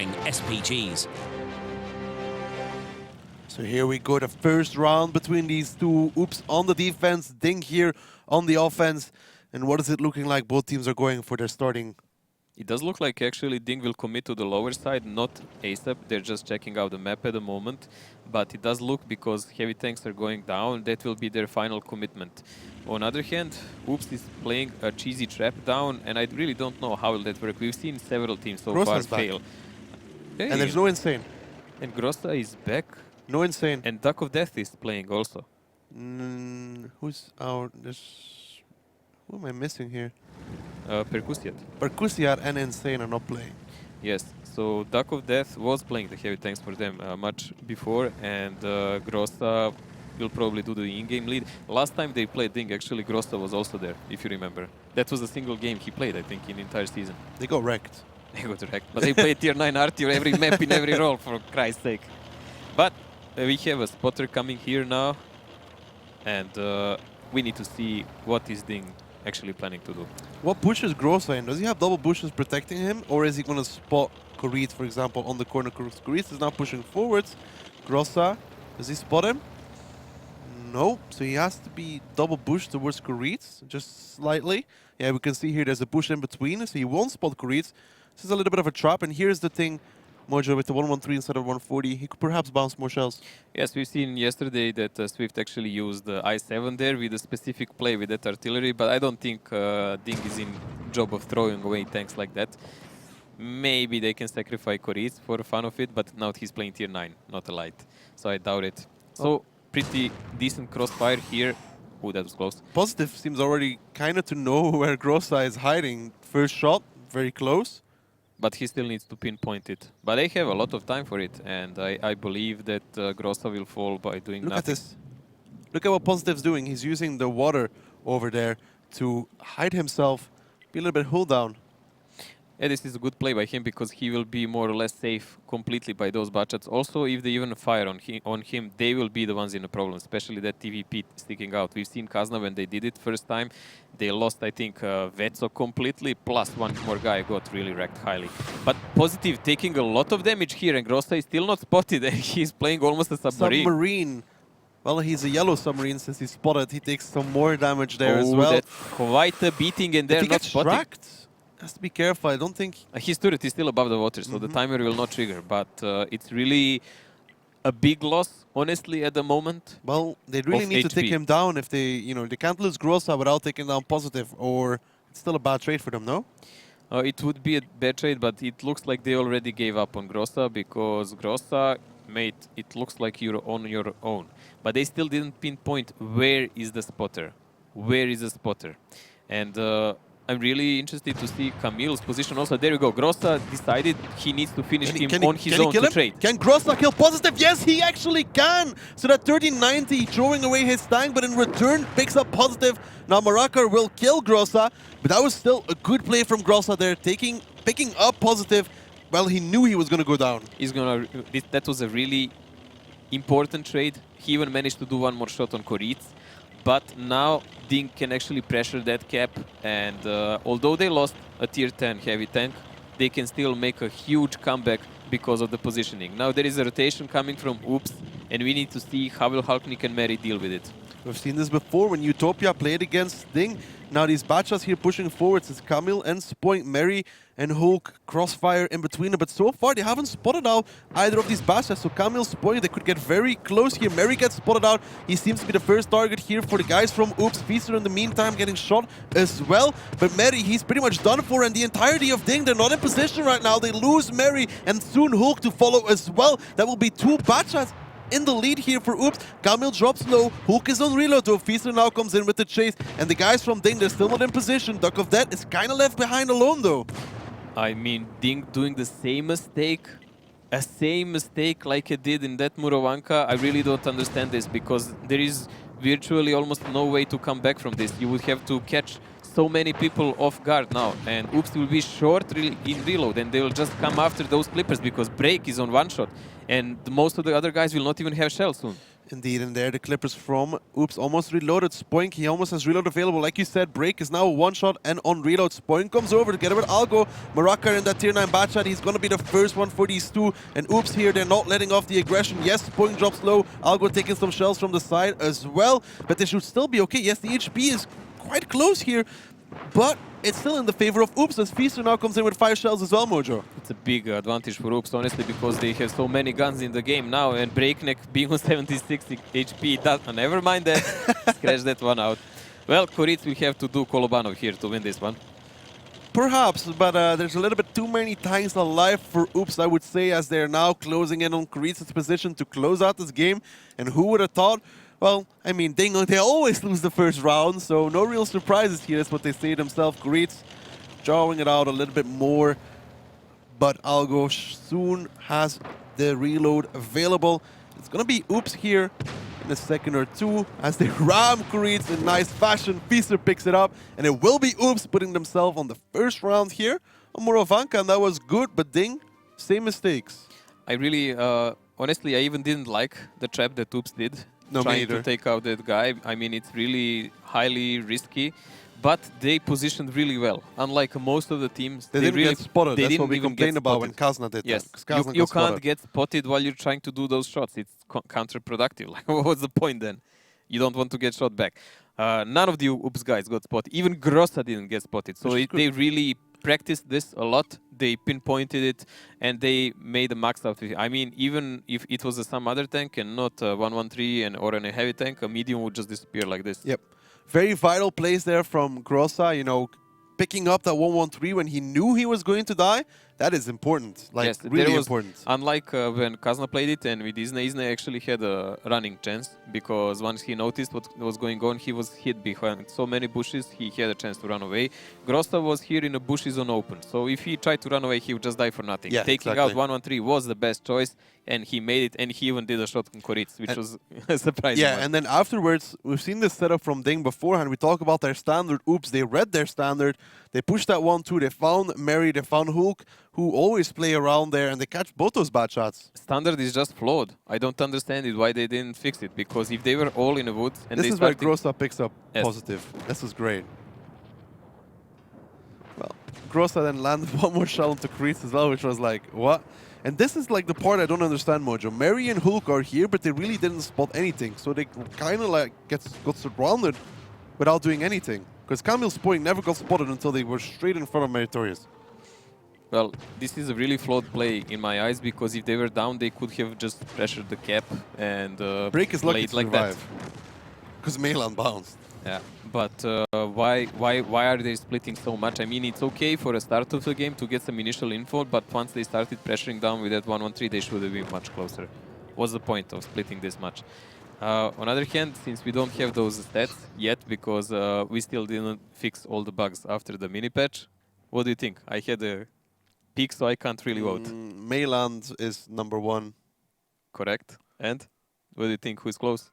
firing SPGs. So here we go, the first round between these two. Oops on the defense, DiNG here on the offense. And what is it looking like? Both teams are going for their starting. It does look like actually DiNG will commit to the lower side, not ASAP. They're just checking out the map at the moment. But it does look, because heavy tanks are going down, that will be their final commitment. On the other hand, Oops is playing a cheesy trap down, and I really don't know how will that work. We've seen several teams so far fail. Hey. And there's no Insane. And Grossa is back. No Insane. And Duck of Death is playing also. Who's out? Who am I missing here? Percusiat. Percusiat and Insane are not playing. Yes, so Duck of Death was playing the heavy tanks for them much before, and Grossa will probably do the in-game lead. Last time they played DiNG, actually Grossa was also there, if you remember. That was a single game he played, I think, in the entire season. They got wrecked. They got wrecked, but they played tier 9 Artyr every map in every role, for Christ's sake. But we have a spotter coming here now, and we need to see what is DiNG actually planning to do. What pushes Grossa in? Does he have double bushes protecting him, or is he going to spot Korit, for example, on the corner? Korit is now pushing forwards. Grossa, does he spot him? No, so he has to be double bush towards Korit, just slightly. Yeah, we can see here there's a bush in between, so he won't spot Korit. This is a little bit of a trap, and here's the thing. Mojo with the 113 instead of 140, he could perhaps bounce more shells. Yes, we've seen yesterday that Swift actually used the I7 there with a specific play with that artillery, but I don't think DiNG is in job of throwing away tanks like that. Maybe they can sacrifice Korit for the fun of it, but now he's playing tier 9, not a light. So I doubt it. So pretty decent crossfire here. Ooh, that was close. Positive seems already kind of to know where Grossa is hiding. First shot, very close. But he still needs to pinpoint it. But they have a lot of time for it, and I believe that Grossa will fall by doing nothing. Look at this. Look at what Positive's doing. He's using the water over there to hide himself, be a little bit hull down. Yeah, this is a good play by him, because he will be more or less safe completely by those butchers. Also, if they even fire on him, they will be the ones in the problem, especially that TVP sticking out. We've seen Kazna when they did it first time. They lost, I think, Vetso completely, plus one more guy got really wrecked highly. But Positive taking a lot of damage here, and Grossa is still not spotted, and he's playing almost a submarine. Submarine. Well, he's a yellow submarine since he's spotted. He takes some more damage there as well. That's quite a beating, and they're not spotting. Tracked, has to be careful. I don't think... His turret is still above the water, so the timer will not trigger. But it's really a big loss, honestly, at the moment. Well, they really need to take him down if they, they can't lose Grossa without taking down Positive, or it's still a bad trade for them, no? It would be a bad trade, but it looks like they already gave up on Grossa, because Grossa, mate, it looks like you're on your own. But they still didn't pinpoint where is the spotter. Where is the spotter? And I'm really interested to see Camille's position also. There we go. Grossa decided he needs to finish him on his own to trade. Can Grossa kill Positive? Yes, he actually can. So that 1390 throwing away his tank, but in return picks up Positive. Now Marakar will kill Grossa, but that was still a good play from Grossa there, picking up Positive. Well, he knew he was going to go down. That was a really important trade. He even managed to do one more shot on Korit. But now DiNG can actually pressure that cap, and although they lost a tier 10 heavy tank, they can still make a huge comeback because of the positioning. Now there is a rotation coming from Oops, and we need to see how will Halknik and Mary deal with it. We've seen this before when Utopia played against DiNG. Now these Bachas here pushing forwards. It's Camille and Spoink, Mary and Hulk, crossfire in between them. But so far they haven't spotted out either of these Bachas. So Camille, Spoink, they could get very close here. Mary gets spotted out. He seems to be the first target here for the guys from Oops. Feaster in the meantime getting shot as well. But Mary, he's pretty much done for. And the entirety of DiNG, they're not in position right now. They lose Mary and soon Hulk to follow as well. That will be two Bachas in the lead here for Oops. Camille drops low. Hulk is on reload though. Feaster now comes in with the chase. And the guys from DiNG, they're still not in position. Duck of Death is kind of left behind alone though. I mean, DiNG doing the same mistake like it did in that Murovanka. I really don't understand this, because there is virtually almost no way to come back from this. You would have to catch so many people off guard now, and Oops will be short in reload, and they will just come after those clippers because Break is on one shot, and most of the other guys will not even have shells soon. Indeed, and there the Clippers from Oops almost reloaded. Spoink, he almost has reload available. Like you said, Break is now a one-shot and on reload. Spoink comes over together with Algo. Maraka in that tier 9 bad shot. He's going to be the first one for these two. And Oops here, they're not letting off the aggression. Yes, Spoink drops low. Algo taking some shells from the side as well. But they should still be okay. Yes, the HP is quite close here. But it's still in the favor of Oops as Feaster now comes in with 5 shells as well, Mojo. It's a big advantage for Oops, honestly, because they have so many guns in the game now, and Breakneck being on 76 HP, never mind that. Scratch that one out. Well, Koritz will have to do Kolobanov here to win this one. Perhaps, but there's a little bit too many times alive for Oops, I would say, as they're now closing in on Koritz's position to close out this game. And who would have thought? Well, I mean, DiNG, they always lose the first round, so no real surprises here. That's what they say themselves. Koritz drawing it out a little bit more, but Algo soon has the reload available. It's going to be Oops here in a second or two as they ram Koritz in nice fashion. Feaster picks it up, and it will be Oops putting themselves on the first round here on Morovanka, and that was good, but DiNG, same mistakes. I really, honestly, I even didn't like the trap that Oops did. No, trying to take out that guy. I mean, it's really highly risky, but they positioned really well. Unlike most of the teams, they didn't really get spotted. That's what we complained about when Kazna did yes. that. You can't get spotted while you're trying to do those shots. It's counterproductive. Like, what's the point then? You don't want to get shot back. None of the Oops guys got spotted. Even Grossa didn't get spotted. So they really practiced this a lot. They pinpointed it, and they made a max out of it. I mean, even if it was some other tank and not 113 or a heavy tank, a medium would just disappear like this. Yep. Very vital plays there from Grossa, you know, picking up that 113 when he knew he was going to die. That is important, like yes, really important. Unlike when Kazna played it and with Isna actually had a running chance, because once he noticed what was going on, he was hid behind so many bushes, he had a chance to run away. Grossa was here in the bushes on open, so if he tried to run away, he would just die for nothing. Yeah, Taking out 113 was the best choice, and he made it, and he even did a shot on Koritz, which was surprising. Yeah, and then afterwards, we've seen this setup from DiNG beforehand. We talk about their standard. Oops, they read their standard. They pushed that 1-2. They found Mary, they found Hulk, who always play around there, and they catch both those bad shots. Standard is just flawed. I don't understand it, why they didn't fix it, because if they were all in the woods and this they is where started... Grossa picks up positive. This is great. Well, Grossa then landed one more shot onto Koritz as well, which was like, what? And this is like the part I don't understand, Mojo. Mary and Hulk are here, but they really didn't spot anything. So they kind of like got surrounded without doing anything. Because Camille's point never got spotted until they were straight in front of Meritorious. Well, this is a really flawed play in my eyes, because if they were down, they could have just pressured the cap and Break is lucky to like survive. that. Because Melan bounced. Yeah, but why are they splitting so much? I mean, it's okay for a start of the game to get some initial info, but once they started pressuring down with that 1-1-3, they should have been much closer. What's the point of splitting this much? On the other hand, since we don't have those stats yet, because we still didn't fix all the bugs after the mini patch, what do you think? I had a peak, so I can't really vote. Mayland is #1. Correct. And what do you think? Who's close?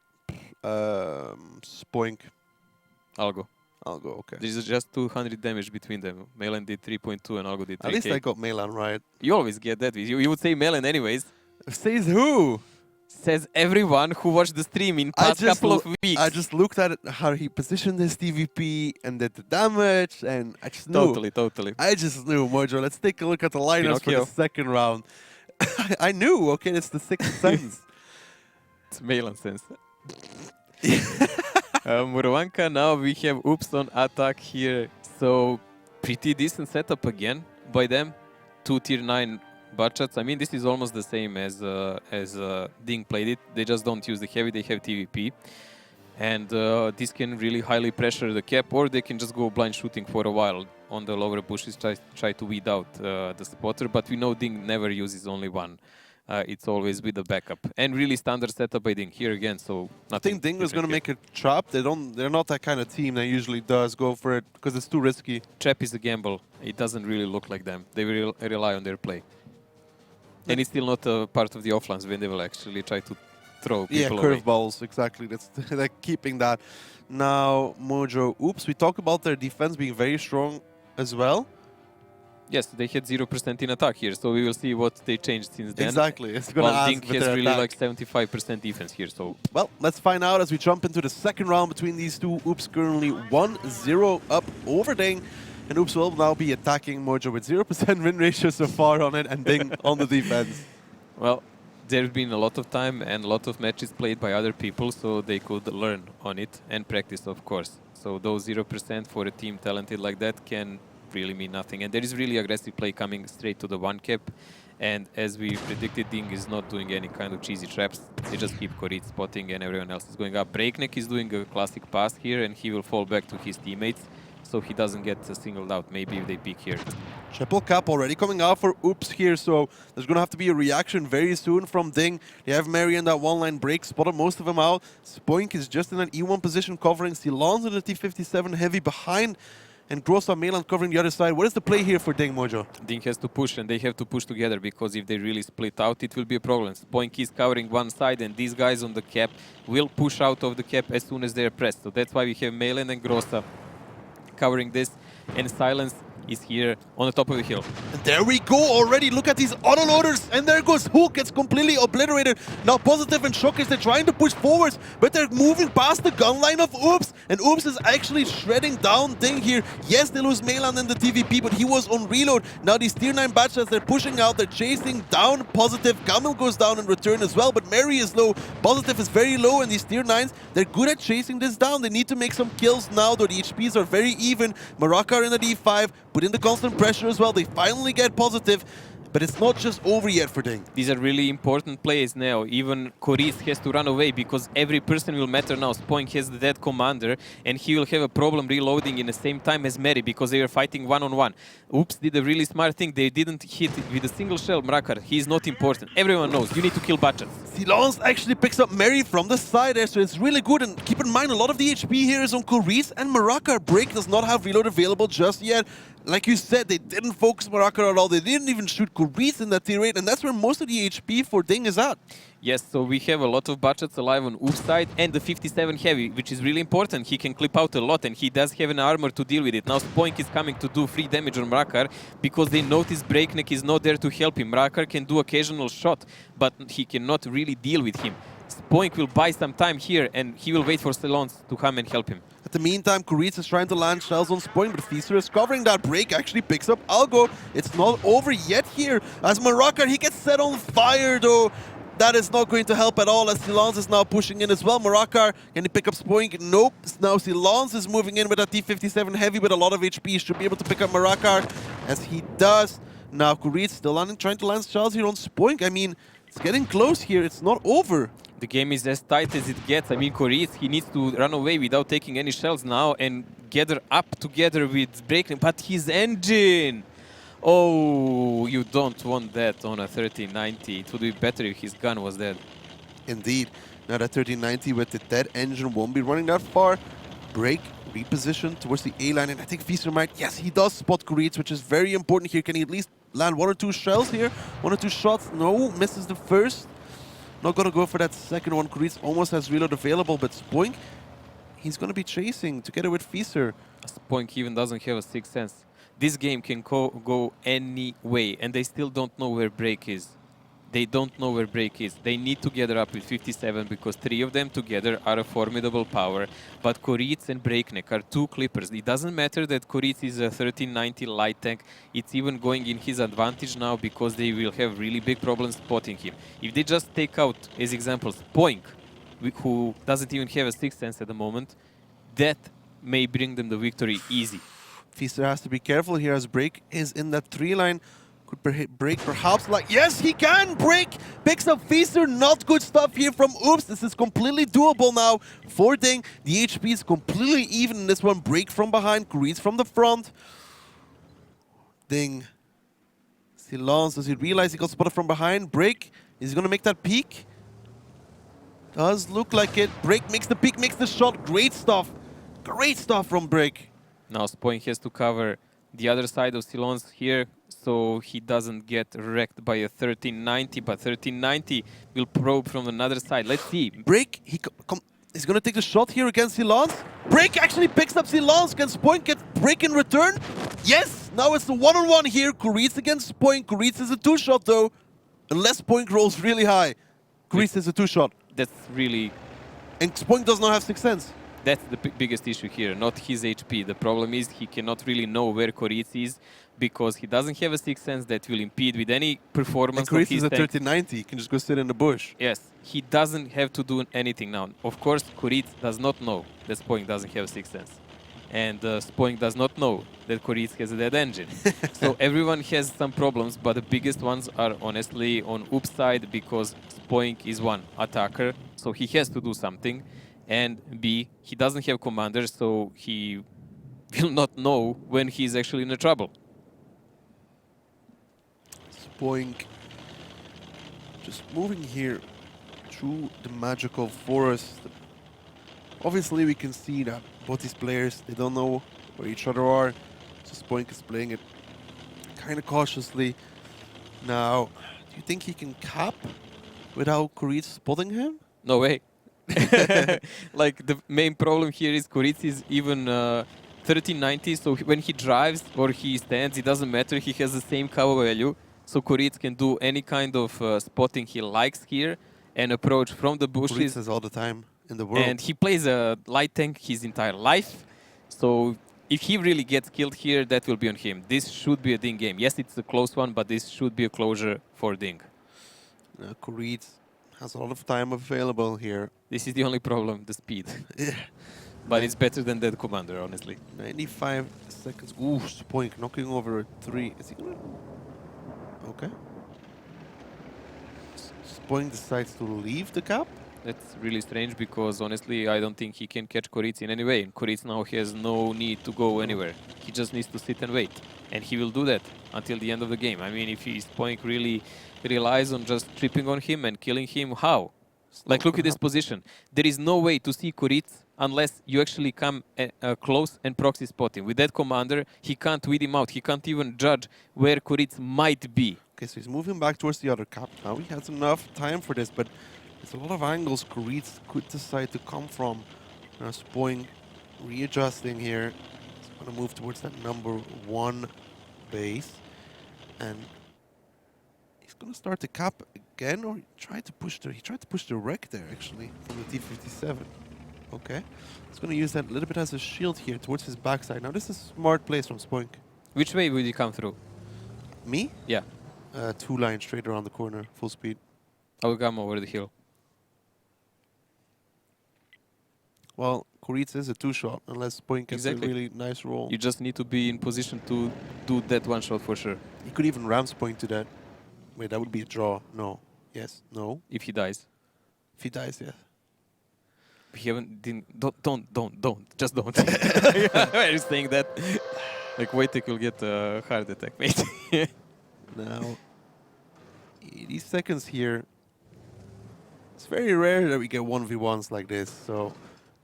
Spoink. Algo. Algo, okay. This is just 200 damage between them. Melan did 3.2 and Algo did 3K. At least I got Melan right. You always get that. You would say Melan anyways. Says who? Says everyone who watched the stream in past couple of weeks. I just looked at it, how he positioned his TVP and did the damage, and I just knew. Totally. I just knew, Mojo. Let's take a look at the lineups for the second round. I knew, okay, it's the sixth sense. It's Melan sense. Morovanka, now we have Oops on attack here. So, pretty decent setup again by them. 2 tier 9 budgets. I mean, this is almost the same as DiNG played it. They just don't use the heavy, they have TVP. And this can really highly pressure the cap, or they can just go blind shooting for a while on the lower bushes, try to weed out the spotter. But we know DiNG never uses only one. It's always with the backup. And really standard setup by DiNG here again, so I think DiNG was going to make a trap. They're not that kind of team that usually does go for it because it's too risky. Trap is a gamble. It doesn't really look like them. They rely on their play. And it's still not a part of the offlines when they will actually try to throw people away. Curveballs, exactly. That's they're keeping that. Now, Mojo, Oops, we talked about their defense being very strong as well. Yes, they had 0% in attack here, so we will see what they changed since then. Exactly. It's going to While ask DiNG with has their really attack. like 75% defense here, so... Well, let's find out as we jump into the second round between these two. Oops currently 1-0 up over DiNG. And Oops will now be attacking Mojo with 0% win ratio so far on it, and DiNG on the defense. Well, there's been a lot of time and a lot of matches played by other people, so they could learn on it and practice, of course. So those 0% for a team talented like that can really mean nothing. And there is really aggressive play coming straight to the one cap. And as we predicted, DiNG is not doing any kind of cheesy traps. They just keep Korit spotting and everyone else is going up. Breakneck is doing a classic pass here and he will fall back to his teammates. So he doesn't get singled out, maybe if they pick here. Triple cap already coming out for Oops here, so there's going to have to be a reaction very soon from DiNG. They have Mary in that one-line break, spotted most of them out. Spoink is just in an E1 position covering Silans in the T57 heavy behind, and Grossa Melan covering the other side. What is the play here for DiNG, Mojo? DiNG has to push, and they have to push together, because if they really split out, it will be a problem. Spoink is covering one side, and these guys on the cap will push out of the cap as soon as they are pressed. So that's why we have Melan and Grossa covering this, and Silence is here on the top of the hill. And there we go already. Look at these autoloaders. And there goes Hook. Gets completely obliterated. Now Positive and Shockers, they're trying to push forwards, but they're moving past the gun line of Oops. And Oops is actually shredding down DiNG here. Yes, they lose Melan in the TVP, but he was on reload. Now these tier 9 batches, they're pushing out. They're chasing down Positive. Camel goes down in return as well, but Mary is low. Positive is very low, and these tier 9s, they're good at chasing this down. They need to make some kills now, though the HPs are very even. Maraka in the D5, put in the constant pressure as well. They finally get Positive, but it's not just over yet for DiNG. These are really important plays now. Even Koris has to run away because every person will matter now. Spoink has the dead commander and he will have a problem reloading in the same time as Mary because they are fighting one-on-one. Oops did a really smart thing. They didn't hit with a single shell Mrakar. He is not important. Everyone knows you need to kill Bachat. Silence actually picks up Mary from the side there, so it's really good. And keep in mind, a lot of the HP here is on Koris and Maraka. Break does not have reload available just yet. Like you said, they didn't focus Maraka at all. They didn't even shoot Koris in that tier 8, and that's where most of the HP for DiNG is at. Yes, so we have a lot of Bachats alive on Oops side and the 57 heavy, which is really important. He can clip out a lot and he does have an armor to deal with it. Now Spoink is coming to do free damage on Mrakar because they notice Breakneck is not there to help him. Mrakar can do occasional shot, but he cannot really deal with him. Spoink will buy some time here and he will wait for Silence to come and help him. At the meantime, Koritz is trying to land shells on Spoink, but Feaster is covering that. Break actually picks up Algo. It's not over yet here. As Maraka, he gets set on fire though. That is not going to help at all as Silence is now pushing in as well. Marakar, can he pick up Spoink? Nope. Now Silence is moving in with a T57 heavy with a lot of HP. Should be able to pick up Marakar as he does. Now Koritz still trying to land shells here on Spoink. I mean, it's getting close here. It's not over. The game is as tight as it gets. I mean, Koritz, he needs to run away without taking any shells now and gather up together with Breakneck. But his engine! Oh, you don't want that on a 1390. It would be better if his gun was dead. Indeed. Now that 1390 with the dead engine won't be running that far. Break, reposition towards the A line, and I think Feaster might, yes, he does spot Koritz, which is very important here. Can he at least land 1 or 2 shells here? 1 or 2 shots? No, misses the first. Not gonna go for that second one. Koritz almost has reload available, but Spoink, he's gonna be chasing together with Feaster. Spoink even doesn't have a sixth sense. This game can go any way, and they still don't know where Break is. They don't know where Break is. They need to gather up with 57 because 3 of them together are a formidable power. But Koritz and Breakneck are 2 clippers. It doesn't matter that Koritz is a 1390 light tank. It's even going in his advantage now because they will have really big problems spotting him. If they just take out, as examples, Spoink, who doesn't even have a sixth sense at the moment, that may bring them the victory easy. Feaster has to be careful here as Break is in that 3 line. Could Break perhaps like, yes, he can! Break picks up Feaster. Not good stuff here from Oops. This is completely doable now for DiNG. The HP is completely even in this one. Break from behind, Koritz from the front. DiNG. Silence, does he realize he got spotted from behind? Break, is he going to make that peek? Does look like it. Break makes the peek, makes the shot. Great stuff. Great stuff from Break. Now Spoink has to cover the other side of Silence here, so he doesn't get wrecked by a 1390, but 1390 will probe from another side. Let's see. Break, he's going to take the shot here against Silence. Break actually picks up Silence. Can Spoink get Break in return? Yes! Now it's the one-on-one here. Kuritz against Spoink. Kuritz is a two-shot though. Unless Spoink rolls really high. Kuritz is a two-shot. That's really... And Spoink does not have Sixth Sense. That's the biggest issue here, not his HP. The problem is he cannot really know where Kuritz is because he doesn't have a Sixth Sense that will impede with any performance And of Kuritz his is a tank. 3090. He can just go sit in the bush. Yes, he doesn't have to do anything now. Of course, Kuritz does not know that Spoink doesn't have Sixth Sense. And Spoink does not know that Kuritz has a dead engine. So everyone has some problems, but the biggest ones are honestly on Oops side because Spoink is one attacker, so he has to do something. And B, he doesn't have commander, so he will not know when he's actually in trouble. Spoink just moving here through the magical forest. Obviously, we can see that both these players, they don't know where each other are. So Spoink is playing it kind of cautiously. Now, do you think he can cap without Kuritz spotting him? No way. Like, the main problem here is Kuritz is even 1390, so when he drives or he stands, it doesn't matter, he has the same cover value. So Kuritz can do any kind of spotting he likes here and approach from the bushes. Kuritz is all the time in the world. And he plays a light tank his entire life. So if he really gets killed here, that will be on him. This should be a DiNG game. Yes, it's a close one, but this should be a closure for DiNG. Kuritz has a lot of time available here. This is the only problem, the speed. Yeah. But it's better than that commander, honestly. 95 seconds. Ooh, Spoink knocking over a 3. Is he gonna... Okay. Spoink decides to leave the cap. That's really strange because honestly, I don't think he can catch Kuritz in any way. And Kuritz now has no need to go anywhere. He just needs to sit and wait. And he will do that until the end of the game. I mean, if Spoink really relies on just tripping on him and killing him, how? Like, look at this position. There is no way to see Kuritz unless you actually come close and proxy spot him. With that commander, he can't weed him out. He can't even judge where Kuritz might be. Okay, so he's moving back towards the other cap now. He has enough time for this, but there's a lot of angles Kuritz could decide to come from. Now Spoink readjusting here. He's going to move towards that #1 base. And he's going to start the cap again, or he tried to push the wreck there, actually, from the T-57. Okay. He's going to use that a little bit as a shield here towards his backside. Now, this is a smart place from Spoink. Which way would he come through? Me? Yeah. 2 lines straight around the corner, full speed. I will come over the hill. Well, Kuritz is a 2-shot, unless Spoink gets Exactly. a really nice roll. You just need to be in position to do that one shot for sure. He could even ram Spoink to that. Wait, that would be a draw. No. Yes. No. If he dies. If he dies, yes. We didn't. Don't. Just don't. Why are you saying that? Like, wait till you'll get a heart attack, mate. Now, 80 seconds here. It's very rare that we get 1v1s like this. So,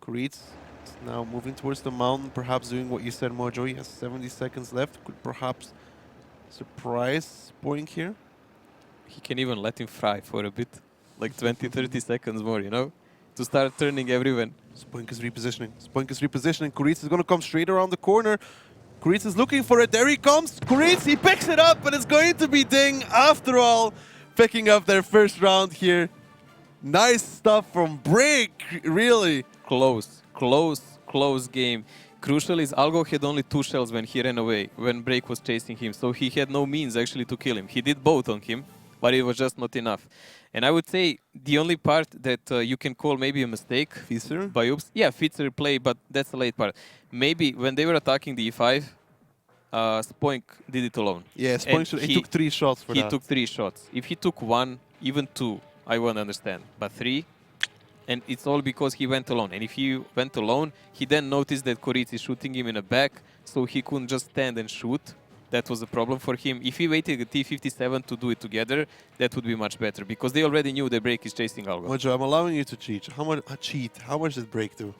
Kuritz is now moving towards the mountain, perhaps doing what you said, Mojo. He has 70 seconds left. Could perhaps surprise Spoink here. He can even let him fry for a bit. Like 20, 30 seconds more, you know? To start turning everyone. Spoink is repositioning. Spoink is repositioning. Kuritz is going to come straight around the corner. Kuritz is looking for it. There he comes. Kuritz, he picks it up, and it's going to be DiNG after all, picking up their first round here. Nice stuff from Break, really. Close game. Crucial is Algo had only 2 shells when he ran away, when Break was chasing him, so he had no means actually to kill him. He did both on him, but it was just not enough. And I would say the only part that you can call maybe a mistake Fitzer? by Oops, yeah, Fitzer play, but that's the late part. Maybe when they were attacking the E5, Spoink did it alone. Yeah, Spoink he took 3 shots for that. He took 3 shots. If he took 1, even 2, I won't understand. But 3, and it's all because he went alone. And if he went alone, he then noticed that Kuritz is shooting him in the back, so he couldn't just stand and shoot. That was a problem for him. If he waited the T-57 to do it together, that would be much better, because they already knew that Break is chasing Algo. Mojo, I'm allowing you to cheat. How much did Break do?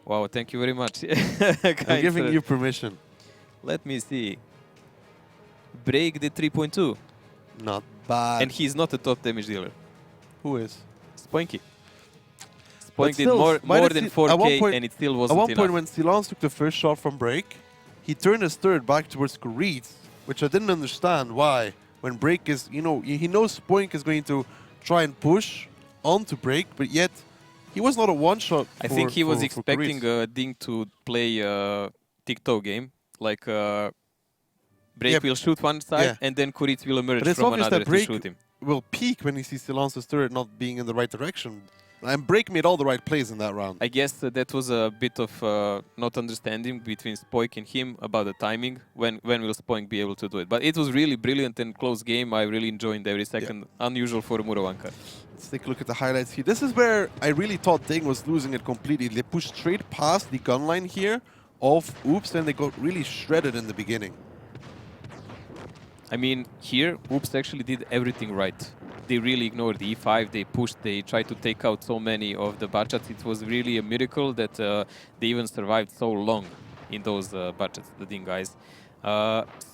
Wow, thank you very much. I'm giving you permission. Let me see. Break did 3.2. Not bad. And he's not a top damage dealer. Who is? Spoinky. But Spoink did still, more than at one 4K, point- and it still At wasn't one enough. point when Silence took the first shot from Break, he turned his turret back towards Kuritz, which I didn't understand why. When Break is, you know, he knows Spoink is going to try and push onto Break, but yet he was not a one-shot. I think he was for expecting Kuritz. DiNG to play a TikTok game, like Break Yeah, will shoot one side yeah. and then Kuritz will emerge But it's from obvious another that to Break shoot him. will peak when he sees Silence's turret not being in the right direction. And Break made all the right plays in that round. I guess that was a bit of not understanding between Spoink and him about the timing. When will Spoink be able to do it? But it was really brilliant and close game. I really enjoyed every second. Unusual for Muravanka. Let's take a look at the highlights here. This is where I really thought DiNG was losing it completely. They pushed straight past the gun line here of Oops, and they got really shredded in the beginning. I mean, here, Oops actually did everything right. They really ignored the E5, they pushed, they tried to take out so many of the Bachats. It was really a miracle that they even survived so long in those Bachats, the DiNG guys.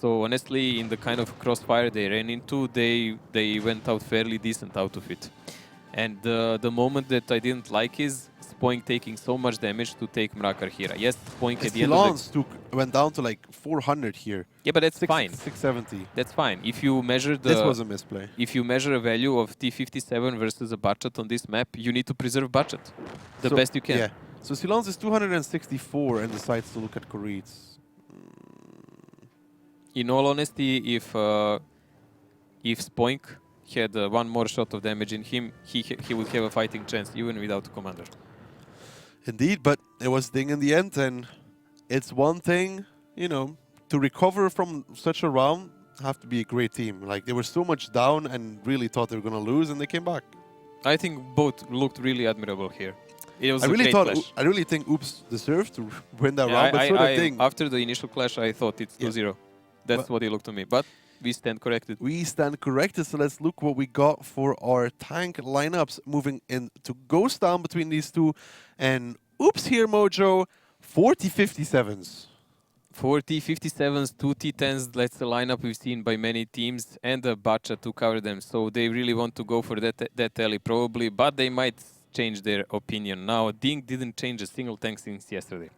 So honestly, in the kind of crossfire they ran into, they went out fairly decent out of it. And the moment that I didn't like is Spoink taking so much damage to take Mrakar here. Yes, Spoink at the end of the... went down to like 400 here. Yeah, but that's fine. 670. That's fine. If you measure the... This was a misplay. If you measure a value of T57 versus a budget on this map, you need to preserve budget the best you can. Yeah. So Silence is 264 and decides to look at Kuritz. In all honesty, if Spoink had one more shot of damage in him, he would have a fighting chance even without a commander. Indeed, but it was DiNG in the end, and it's one thing, you know, to recover from such a round, have to be a great team. Like, they were so much down and really thought they were going to lose, and they came back. I think both looked really admirable here. It was I a really great thought, clash. I really think Oops deserved to win that round, but so did DiNG. After the initial clash, I thought it's 2-0. That's what it looked to me. But we stand corrected. We stand corrected, so let's look what we got for our tank lineups. Moving into Ghost Town between these two. And Oops here, Mojo, 40-57s. 40-57s, 2 T10s, that's the lineup we've seen by many teams, and a Bacha to cover them. So they really want to go for that alley probably, but they might change their opinion now. DiNG didn't change a single tank since yesterday.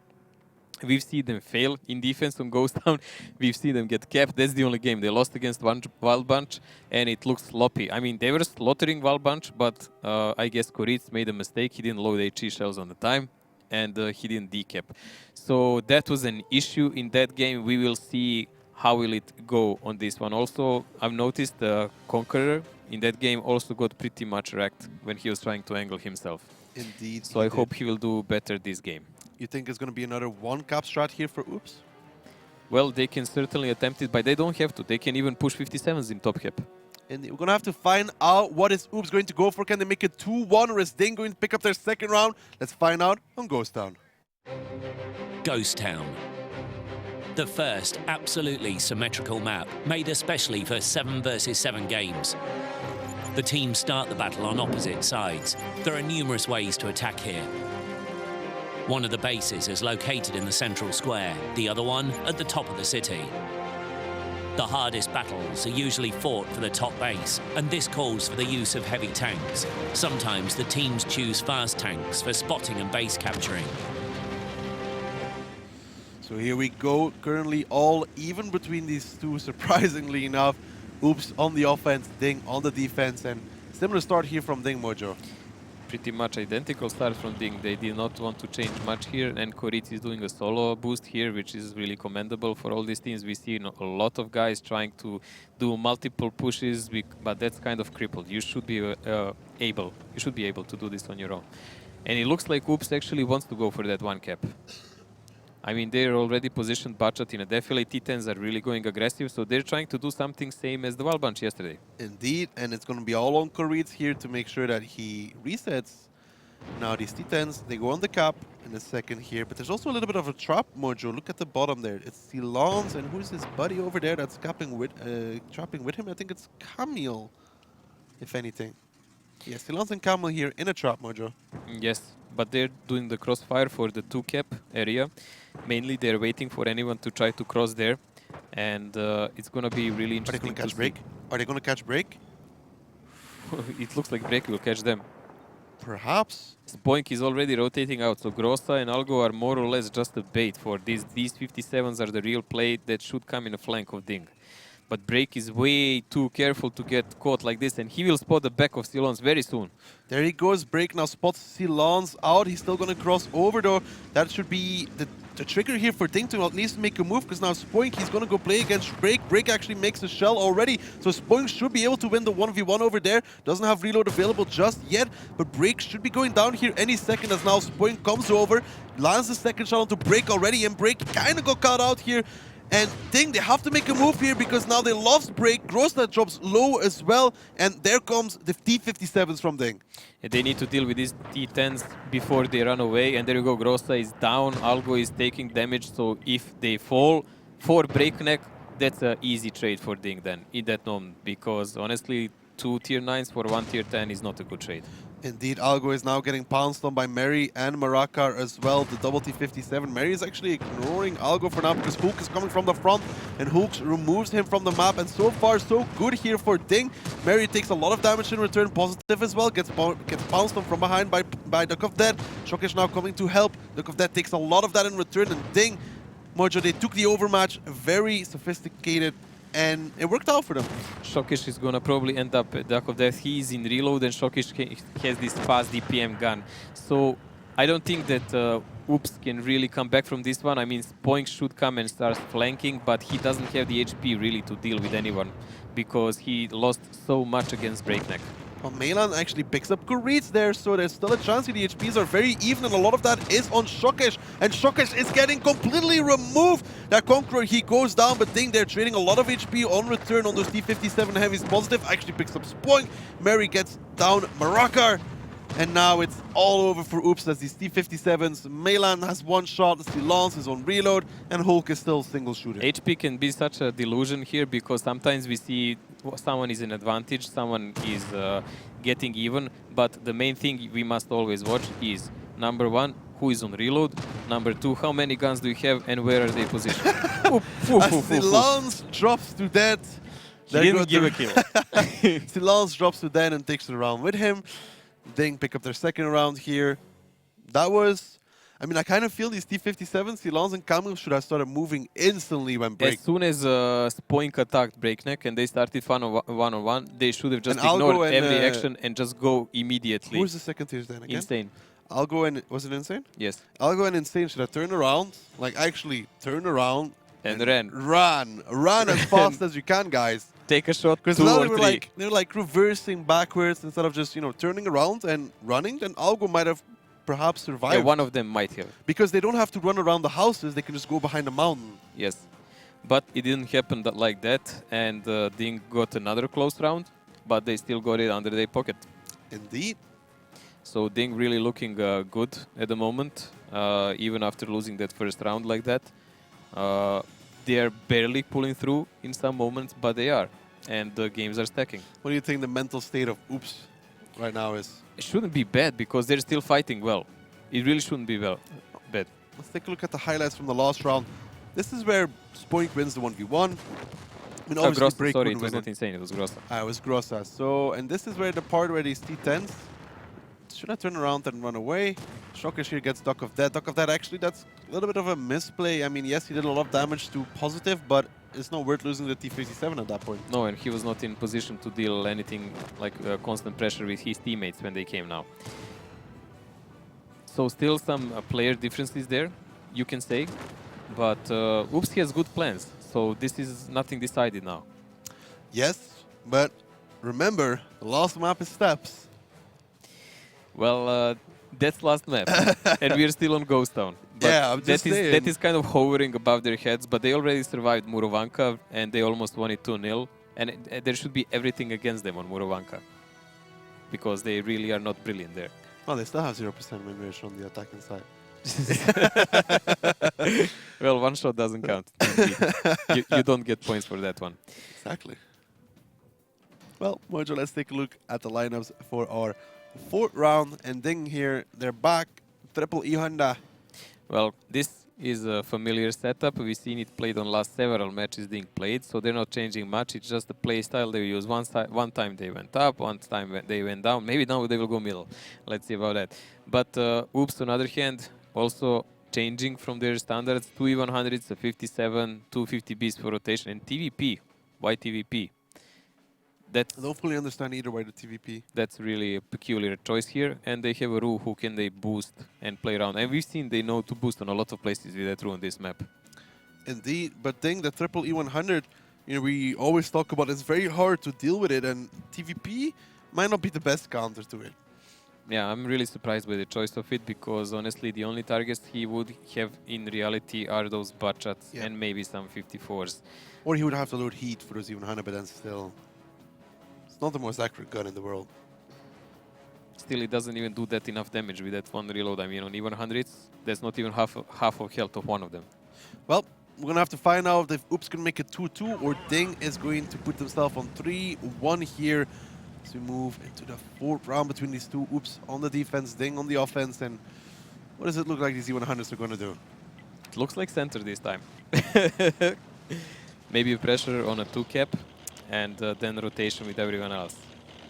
We've seen them fail in defense on Ghost Town. We've seen them get capped. That's the only game. They lost against Wild Bunch, and it looks sloppy. I mean, they were slaughtering Wild Bunch, but I guess Kuritz made a mistake. He didn't load HE shells on the time, and he didn't decap. So that was an issue in that game. We will see how will it go on this one. Also, I've noticed the Conqueror in that game also got pretty much wrecked when he was trying to angle himself. Indeed. So I hope he will do better this game. You think it's going to be another one-cap strat here for Oops? Well, they can certainly attempt it, but they don't have to. They can even push 57s in top cap. And we're going to have to find out what is Oops going to go for. Can they make it 2-1, or is DiNG going to pick up their second round? Let's find out on Ghost Town. Ghost Town. The first absolutely symmetrical map, made especially for 7 versus 7 games. The teams start the battle on opposite sides. There are numerous ways to attack here. One of the bases is located in the central square, the other one at the top of the city. The hardest battles are usually fought for the top base, and this calls for the use of heavy tanks. Sometimes the teams choose fast tanks for spotting and base capturing. So here we go, currently all even between these two, surprisingly enough. Oops on the offense, DiNG on the defense, and similar start here from DiNG, Mojo. Pretty much identical start from DiNG. They did not want to change much here, and Kuritz is doing a solo boost here, which is really commendable for all these teams. We see a lot of guys trying to do multiple pushes, but that's kind of crippled. You should be able to do this on your own. And it looks like Oops actually wants to go for that one cap. I mean, they're already positioned Bachat in a defile. T10s are really going aggressive, so they're trying to do something same as the Wild Bunch yesterday. Indeed, and it's going to be all on Kuritz here to make sure that he resets. Now these T10s, they go on the cap in a second here, but there's also a little bit of a trap, Mojo. Look at the bottom there. It's Silence, and who's his buddy over there that's trapping with him? I think it's Camille, if anything. Yeah, Silence and Camille here in a trap, Mojo. Yes, but they're doing the crossfire for the 2 cap area. Mainly they're waiting for anyone to try to cross there, and it's going to be really interesting. Are they going to catch Break? Are they going to catch Break? It looks like Break will catch them. Perhaps. Spoink is already rotating out, so Grossa and Algo are more or less just a bait for these. These 57s are the real play that should come in the flank of DiNG. But Break is way too careful to get caught like this, and he will spot the back of Silons very soon. There he goes. Break now spots Silons out. He's still going to cross over, though. That should be the trigger here for DiNG to at least make a move, because now Spoink, he's going to go play against Break. Break actually makes a shell already, so Spoink should be able to win the 1v1 over there. Doesn't have reload available just yet, but Break should be going down here any second, as now Spoink comes over, lands the second shot onto Break already, and Break kind of got caught out here. And DiNG, they have to make a move here, because now they lost Break. Grossa drops low as well, and there comes the T57s from DiNG. And they need to deal with these T10s before they run away. And there you go, Grossa is down, Algo is taking damage, so if they fall for Breakneck, that's an easy trade for DiNG then, in that moment, because honestly, 2 tier 9s for 1 tier 10 is not a good trade. Indeed, Algo is now getting pounced on by Mary and Marakar as well, the double T57. Mary is actually ignoring Algo for now, because Hulk is coming from the front, and Hulk removes him from the map, and so far so good here for DiNG. Mary takes a lot of damage in return, positive as well, gets pounced on from behind by Duck of Death. Shokish now coming to help. Duck of Death takes a lot of that in return, and DiNG, Mojo, they took the overmatch, very sophisticated, and it worked out for them. Shokish is gonna probably end up at Duck of Death. He is in reload, and Shokish has this fast DPM gun. So I don't think that Oops can really come back from this one. I mean, Spoink should come and start flanking, but he doesn't have the HP really to deal with anyone, because he lost so much against Breakneck. Well, Melan actually picks up Kuritz there, so there's still a chance here. The HPs are very even, and a lot of that is on Shokish. And Shokish is getting completely removed. That Conqueror, he goes down, but DiNG, they're trading a lot of HP on return on those T57 heavies. Positive actually picks up Spoink. Mary gets down Marakar. And now it's all over for Oops as these T57s. Melan has one shot, Silence is on reload, and Hulk is still single shooter. HP can be such a delusion here, because sometimes we see someone is in advantage, someone is getting even, but the main thing we must always watch is, number 1, who is on reload, number 2, how many guns do you have and where are they positioned. Silence drops to death. He didn't give a kill. Silence drops to death and takes the round with him. DiNG pick up their second round here. That was... I mean, I kind of feel these T57s, Silence and Camille, should have started moving instantly when Break. As soon as Spoink attacked Breakneck and they started one-on-one, they should have just ignored every action and just go immediately. Who's the second tier then again? Insane. Algo and... Was it Insane? Yes. Algo and Insane should have turned around, like actually turn around and ran. Run as fast as you can, guys. Take a shot, because 2 now or 3. they're like reversing backwards instead of just, you know, turning around and running. Then Algo might have perhaps survived. Yeah, one of them might have. Because they don't have to run around the houses, they can just go behind the mountain. Yes. But it didn't happen like that, and DiNG got another close round, but they still got it under their pocket. Indeed. So DiNG really looking good at the moment, even after losing that first round like that. They are barely pulling through in some moments, but they are. And the games are stacking. What do you think the mental state of Oops right now is? It shouldn't be bad, because they're still fighting well. It really shouldn't be bad. Let's take a look at the highlights from the last round. This is where Spoink wins the 1v1. I mean, obviously Grossa, Break sorry, would it was win not Insane, it was Grossa. It was Grossa. So, and this is where the part where these T10s should I turn around and run away. Shokish here gets Duck of Death. Duck of Death, actually, that's a little bit of a misplay. I mean, yes, he did a lot of damage to Positive, but it's not worth losing the T57 at that point. No, and he was not in position to deal anything like constant pressure with his teammates when they came now. So still some player differences there, you can say. But Oops, he has good plans. So this is nothing decided now. Yes, but remember, the last map is Steps. Well, that's last map, and we're still on Ghost Town. But yeah, I'm just saying. That is kind of hovering above their heads, but they already survived Murovanka, and they almost won it 2-0. And there should be everything against them on Murovanka, because they really are not brilliant there. Well, they still have 0% win ratio on the attacking side. Well, one shot doesn't count. You don't get points for that one. Exactly. Well, Mojo, let's take a look at the lineups for our fourth round. And DiNG here, they're back. Triple E Honda. Well, this is a familiar setup. We've seen it played on last several matches DiNG played, so they're not changing much. It's just the play style they use. One time they went up, one time they went down. Maybe now they will go middle. Let's see about that. But Oops, on the other hand, also changing from their standards. 2 E100s, a 57, 250 Bs for rotation, and TVP. Why TVP? I don't fully understand either why the TVP. That's really a peculiar choice here, and they have a Rue who can they boost and play around. And we've seen they know to boost on a lot of places with that Rue on this map. Indeed, but DiNG, the triple E100, you know, we always talk about it's very hard to deal with it, and TVP might not be the best counter to it. Yeah, I'm really surprised by the choice of it, because honestly the only targets he would have in reality are those butt shots and maybe some 54s. Or he would have to load heat for those E100, but then still, it's not the most accurate gun in the world. Still, it doesn't even do that enough damage with that one reload. I mean, on E100s, that's not even half of health of one of them. Well, we're going to have to find out if Oops can make it 2-2 or DiNG is going to put themselves on 3-1 here as we move into the fourth round between these two. Oops on the defense, DiNG on the offense. And what does it look like these E100s are going to do? It looks like center this time. Maybe pressure on a 2-cap and then rotation with everyone else,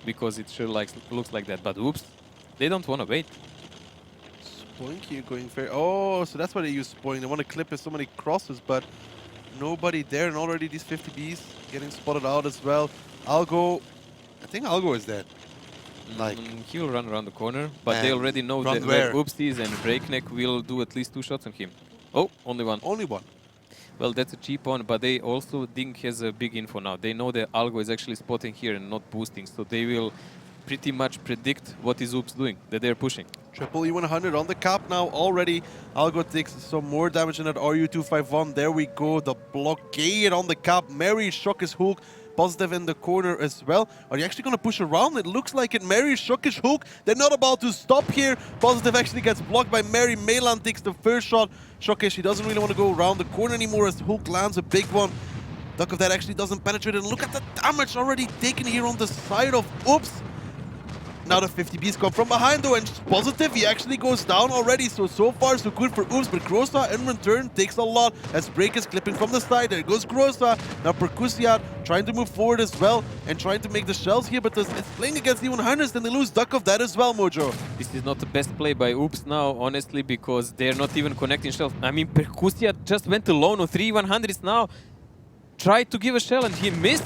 because it sure looks like that. But Oops, they don't want to wait. Spoink here going fair. Oh, so that's why they use Spoink. They want to clip so many crosses, but nobody there. And already these 50Bs getting spotted out as well. Algo, I think Algo is dead. Like, he will run around the corner, but they already know that where Oopsies and Breakneck will do at least 2 shots on him. Oh, only one. Only one. Well, that's a cheap one, but they also, DiNG has a big info now. They know that Algo is actually spotting here and not boosting, so they will pretty much predict what is Oops doing, that they're pushing. Triple E100 on the cap now already. Algo takes some more damage in that RU251. There we go, the blockade on the cap. Mary shock his hook. Positive in the corner as well. Are you actually going to push around? It looks like it. Mary shook his hook. They're not about to stop here. Positive actually gets blocked by Mary. Melan takes the first shot. Shockish, he doesn't really want to go around the corner anymore as Hook lands a big one. Duck of that actually doesn't penetrate. And look at the damage already taken here on the side of Oops. Now the 50Bs come from behind though, and Positive, he actually goes down already. So far so good for Oops, but Grosa in return takes a lot as Break is clipping from the side. There goes Grosa. Now Percusiat trying to move forward as well and trying to make the shells here, but it's playing against the 100s, then they lose Duck of that as well, Mojo. This is not the best play by Oops now, honestly, because they're not even connecting shells. I mean, Percusiat just went alone on 3 100s now. Tried to give a shell and he missed.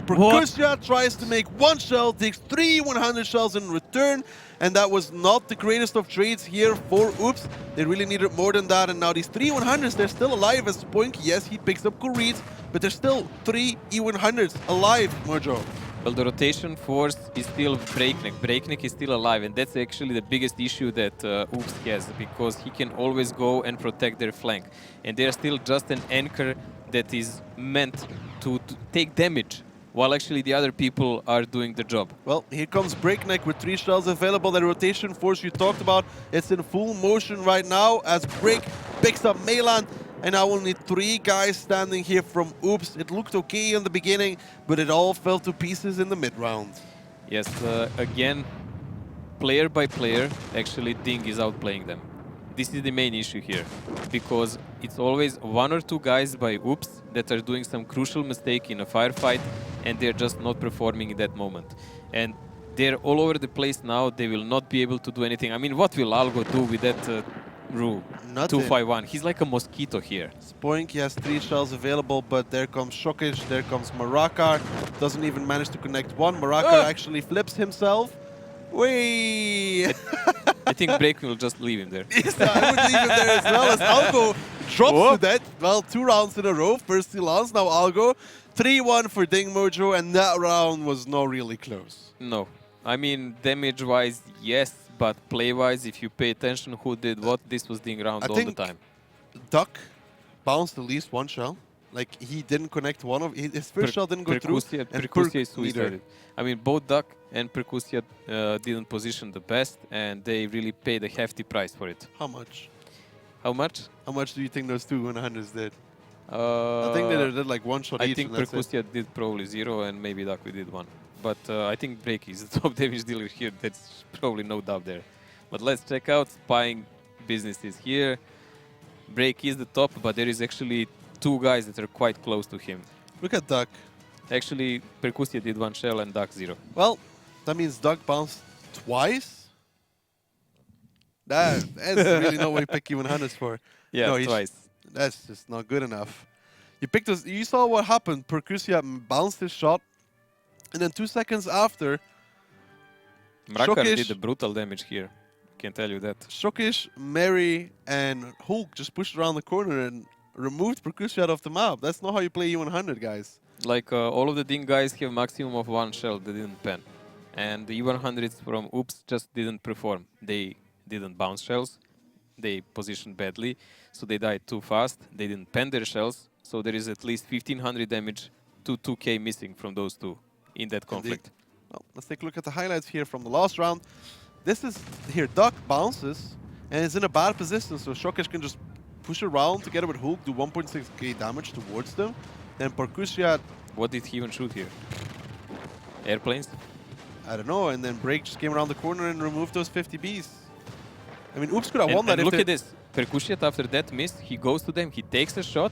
Percusia tries to make 1 shell, takes 3 100 shells in return, and that was not the greatest of trades here for Oops. They really needed more than that, and now these 3 100s, they're still alive as Spoink. Yes, he picks up Kurit, but there's still 3 E100s alive, Mojo. Well, the rotation force is still Breakneck. Breakneck is still alive, and that's actually the biggest issue that Oops has, because he can always go and protect their flank. And they're still just an anchor that is meant to take damage, while actually the other people are doing the job. Well, here comes Breakneck with 3 shells available. The rotation force you talked about, it's in full motion right now as Break picks up Melan. And now only 3 guys standing here from Oops. It looked okay in the beginning, but it all fell to pieces in the mid-round. Yes, again, player by player, actually DiNG is outplaying them. This is the main issue here, because it's always 1 or 2 guys by Oops that are doing some crucial mistake in a firefight, and they're just not performing in that moment. And they're all over the place now. They will not be able to do anything. I mean, what will Algo do with that Rue? 251. He's like a mosquito here. Spoink, he has 3 shells available, but there comes Shockish, there comes Marakar. Doesn't even manage to connect 1. Marakar actually flips himself. Wait. I think Break will just leave him there. Yes, I would leave him there as well as Algo drops to that. Well, 2 rounds in a row. First he lands, now Algo. 3-1 for DiNG Mojo, and that round was not really close. No. I mean, damage-wise, yes, but play-wise, if you pay attention who did what, this was DiNG round all the time. Duck bounced at least 1 shell. Like, he didn't connect one of his first shell didn't go through. Percusia is suicided. I mean, both Duck and Percusia didn't position the best, and they really paid a hefty price for it. How much? How much? How much do you think those 2 100s did? I think they did like 1 shot each. I think Percusia did probably 0, and maybe Duck did 1. But I think Break is the top damage dealer here. That's probably no doubt there. But let's check out spying businesses here. Break is the top, but there is actually two guys that are quite close to him. Look at Duck. Actually, Percussia did 1 shell and Duck 0. Well, that means Duck bounced twice. That's really not what you pick E100s for. Yeah, No, twice. That's just not good enough. You picked us. You saw what happened. Percussia bounced his shot, and then 2 seconds after, Mrakar Shokish- did the brutal damage here. Can tell you that. Shokish, Mary, and Hulk just pushed around the corner and removed Percussia out of the map. That's not how you play E100, guys. Like all of the DiNG guys have maximum of 1 shell they didn't pen. And the E100s from Oops just didn't perform. They didn't bounce shells. They positioned badly. So they died too fast. They didn't pen their shells. So there is at least 1500 damage to 2k missing from those two in that conflict. Well, let's take a look at the highlights here from the last round. This is here. Duck bounces and is in a bad position, so Shokish can just push around together with Hulk, do 1.6k damage towards them. Then Percussia, What did he even shoot here? Airplanes? I don't know, and then Break just came around the corner and removed those 50 Bs. I mean, Oops could have won that And if look they- at this. Percussia after that miss, he goes to them, he takes a shot.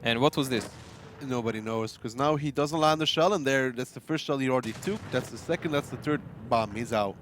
And what was this? Nobody knows, because now he doesn't land the shell, and that's the first shell he already took. That's the second, that's the third. Bam, he's out.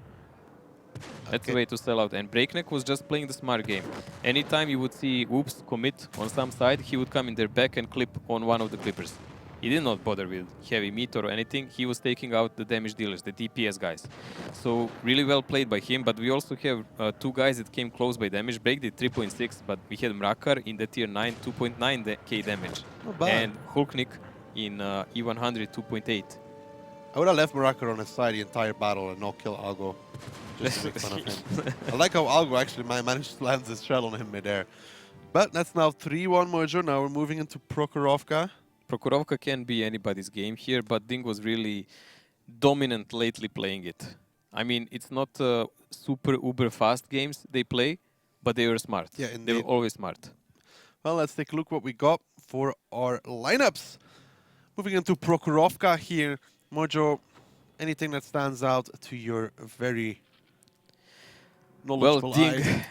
That's the Okay. way to sell out. And Breakneck was just playing the smart game. Anytime you would see Oops commit on some side, he would come in their back and clip on one of the clippers. He did not bother with heavy meat or anything. He was taking out the damage dealers, the DPS guys. So really well played by him. But we also have two guys that came close by damage. Break did 3.6, but we had Mrakar in the tier 9, 2.9k damage. Not bad. And Hulknik in E100, 2.8. I would have left Mrakar on his side the entire battle and not kill Algo. Just to make fun of him. I like how Algo actually managed to land this shell on him midair. But that's now 3-1 Mojo. Now we're moving into Prokhorovka. Prokhorovka can be anybody's game here, but DiNG was really dominant lately playing it. I mean, it's not super uber fast games they play, but they were smart. Yeah, they were indeed. always smart. Well, let's take a look what we got for our lineups. Moving into Prokhorovka here. Mojo, anything that stands out to your very Well, knowledgeable DiNG, eye?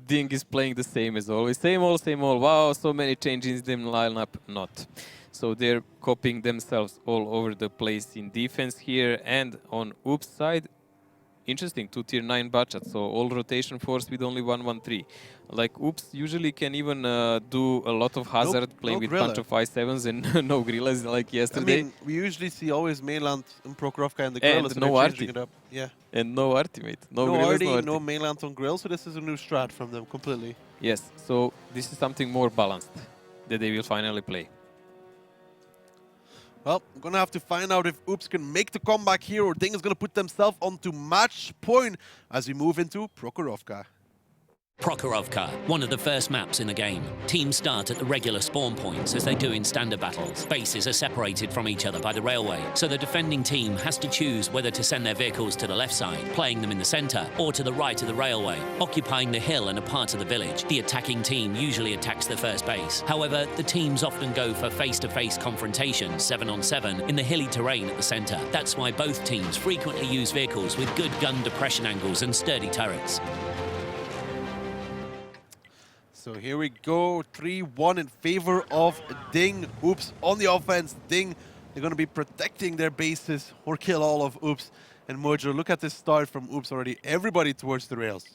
DiNG is playing the same as always. Same old, same old. Wow, so many changes in the lineup. Not. So they're copying themselves all over the place in defense here. And on Oops side, interesting, 2 tier 9 budgets. So all rotation force with only 1-1-3. Like Oops usually can even do a lot of hazard playing no with Grilla. bunch of 5-7s and no Grillas like I yesterday. mean, we usually see always mainland in Prokhorovka and the And Grills. So no they're changing Arty. it up. Yeah. And no ultimate. No, No Grillas, Arty, no Arty. no mainland on Grill, so this is a new strat from them completely. Yes, so this is something more balanced that they will finally play. Well, I'm going to have to find out if Oops can make the comeback here or DiNG is going to put themselves onto match point as we move into Prokhorovka. Prokhorovka, one of the first maps in the game. Teams start at the regular spawn points as they do in standard battles. Bases are separated from each other by the railway, so the defending team has to choose whether to send their vehicles to the left side, playing them in the centre, or to the right of the railway, occupying the hill and a part of the village. The attacking team usually attacks the first base. However, the teams often go for face-to-face confrontations, 7-on-7, in the hilly terrain at the centre. That's why both teams frequently use vehicles with good gun depression angles and sturdy turrets. So here we go, 3-1 in favor of DiNG. Oops on the offense. DiNG, they're going to be protecting their bases or kill all of Oops. And Mojo, look at this start from Oops already. Everybody towards the rails.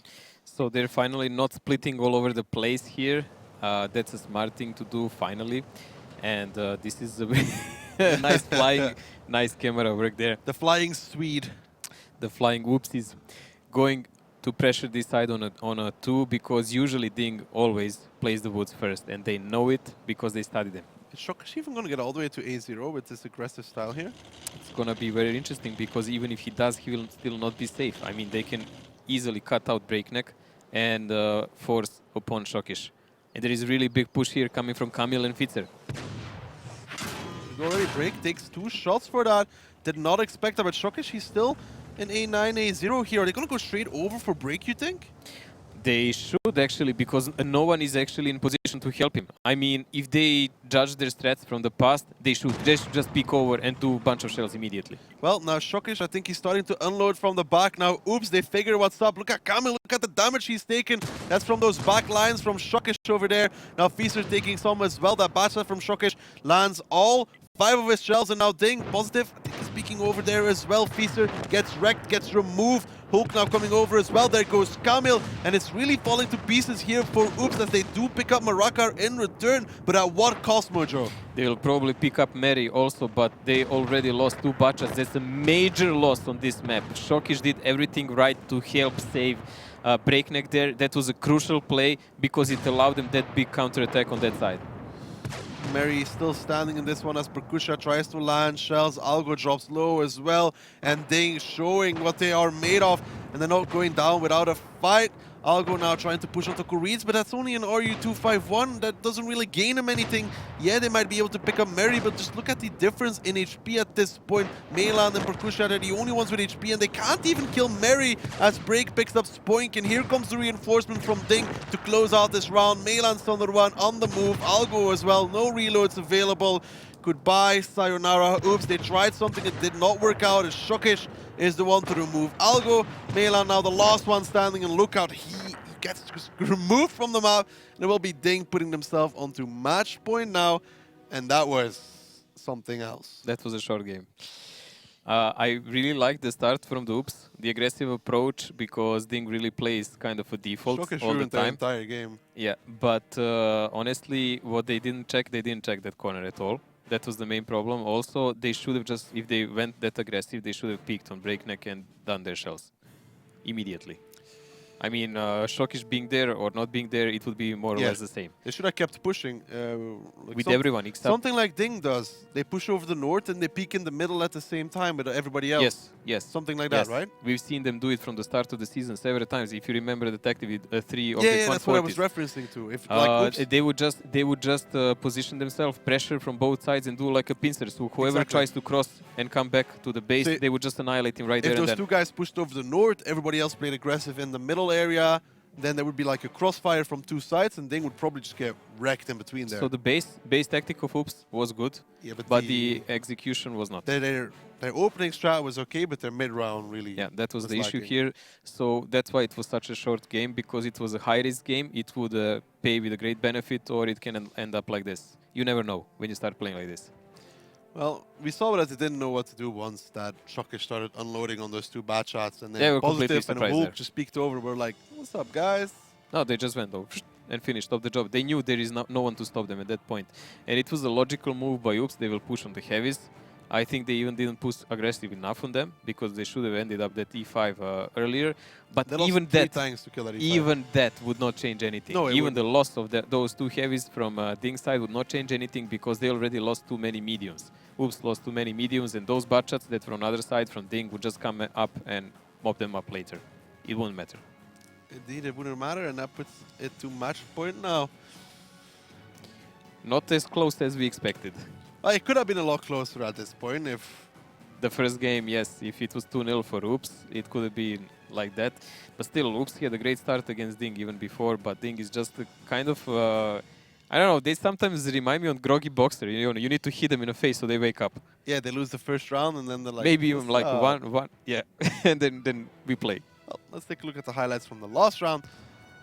So they're finally not splitting all over the place here. That's a smart thing to do finally. And this is a very nice flying, nice camera work there. The flying Swede. The flying Whoops is going to pressure this side on a 2 because usually DiNG always plays the woods first and they know it because they study them. Is Shokish even going to get all the way to A0 with this aggressive style here? It's going to be very interesting because even if he does, he will still not be safe. I mean, they can easily cut out Breakneck and force upon Shokish. And there is a really big push here coming from Kamil and Fitzer. Already Break takes 2 shots for that. Did not expect that, but Shokish, he's still in A9, A0 here. Are they going to go straight over for Break, you think? They should actually, because no one is actually in position to help him. I mean, if they judge their strats from the past, they should just peek over and do a bunch of shells immediately. Well, now Shokish, I think he's starting to unload from the back. Now, oops, they figure what's up. Look at Kamil, look at the damage he's taken. That's from those back lines from Shokish over there. Now, Feaster taking some as well. That bash from Shokish lands all 5 of his shells, and now DiNG, positive, I think he's peeking over there as well. Feaster gets wrecked, gets removed. Hulk now coming over as well. There goes Kamil, and it's really falling to pieces here for Oops as they do pick up Marakar in return, but at what cost, Mojo? They will probably pick up Mary also, but they already lost 2 Bachas. That's a major loss on this map. Shokish did everything right to help save Breakneck there. That was a crucial play because it allowed them that big counter-attack on that side. Mary still standing in this one as Perkusha tries to land shells. Algo drops low as well, and DiNG showing what they are made of, and they're not going down without a fight. Algo now trying to push onto Koreans, but that's only an RU251. That doesn't really gain him anything. Yeah, they might be able to pick up Mary, but just look at the difference in HP at this point. Meylan and Perkusha are the only ones with HP, and they can't even kill Mary as Break picks up Spoink, and here comes the reinforcement from DiNG to close out this round. Meylan's on the run, on the move. Algo as well, no reloads available. Goodbye, sayonara. Oops, they tried something, it did not work out. As Shokish is the one to remove Algo. Meylan now the last one standing, and look out, he gets removed from the map. And it will be DiNG putting themselves onto match point now, and that was something else. That was a short game. I really like the start from the Oops, the aggressive approach, because DiNG really plays kind of a default Shokish all the ruined the time. entire game. Yeah, but honestly, what they didn't check that corner at all. That was the main problem. Also, they should have just, if they went that aggressive, they should have peeked on Breakneck and done their shells immediately. I mean, Shokish being there or not being there, it would be more or less the same. They should have kept pushing. Like with everyone, except... Something like DiNG does. They push over the north and they peek in the middle at the same time with everybody else. Yes, yes. Something like that, right? We've seen them do it from the start of the season several times. If you remember the tactic with 3 of yeah, that's what I was referencing to. If they would just position themselves, pressure from both sides, and do like a pincer. So whoever tries to cross and come back to the base, they would just annihilate him right there. If those 2 guys pushed over the north, everybody else played aggressive in the middle area. Then there would be like a crossfire from 2 sides, and DiNG would probably just get wrecked in between there. So the base tactic of Oops was good, but the execution was not. Their opening strat was okay, but their mid-round really... Yeah, that was the issue here. So that's why it was such a short game, because it was a high-risk game. It would pay with a great benefit, or it can end up like this. You never know when you start playing like this. Well, we saw that they didn't know what to do once that Shokish started unloading on those 2 bad shots, and then Positive and Hulk just peeked over. We're like, what's up, guys? No, they just went over and finished off the job. They knew there is no one to stop them at that point. And it was a logical move by Oops. They will push on the heavies. I think they even didn't push aggressive enough on them, because they should have ended up that E5 earlier. But even that would not change anything. No, even the loss of those 2 heavies from DiNG side would not change anything, because they already lost too many mediums. Oops lost too many mediums, and those bad shots that from another side from DiNG would just come up and mop them up later. It won't matter. Indeed, it wouldn't matter, and that puts it to match point now. Not as close as we expected. It could have been a lot closer at this point if... The first game, yes, if it was 2-0 for Oops, it could have been like that. But still, Oops had a great start against DiNG even before, but DiNG is just a kind of... I don't know, they sometimes remind me on Groggy Boxer. You know, you need to hit them in the face so they wake up. Yeah, they lose the first round and then they're like... Maybe even like one, yeah, and then we play. Well, let's take a look at the highlights from the last round.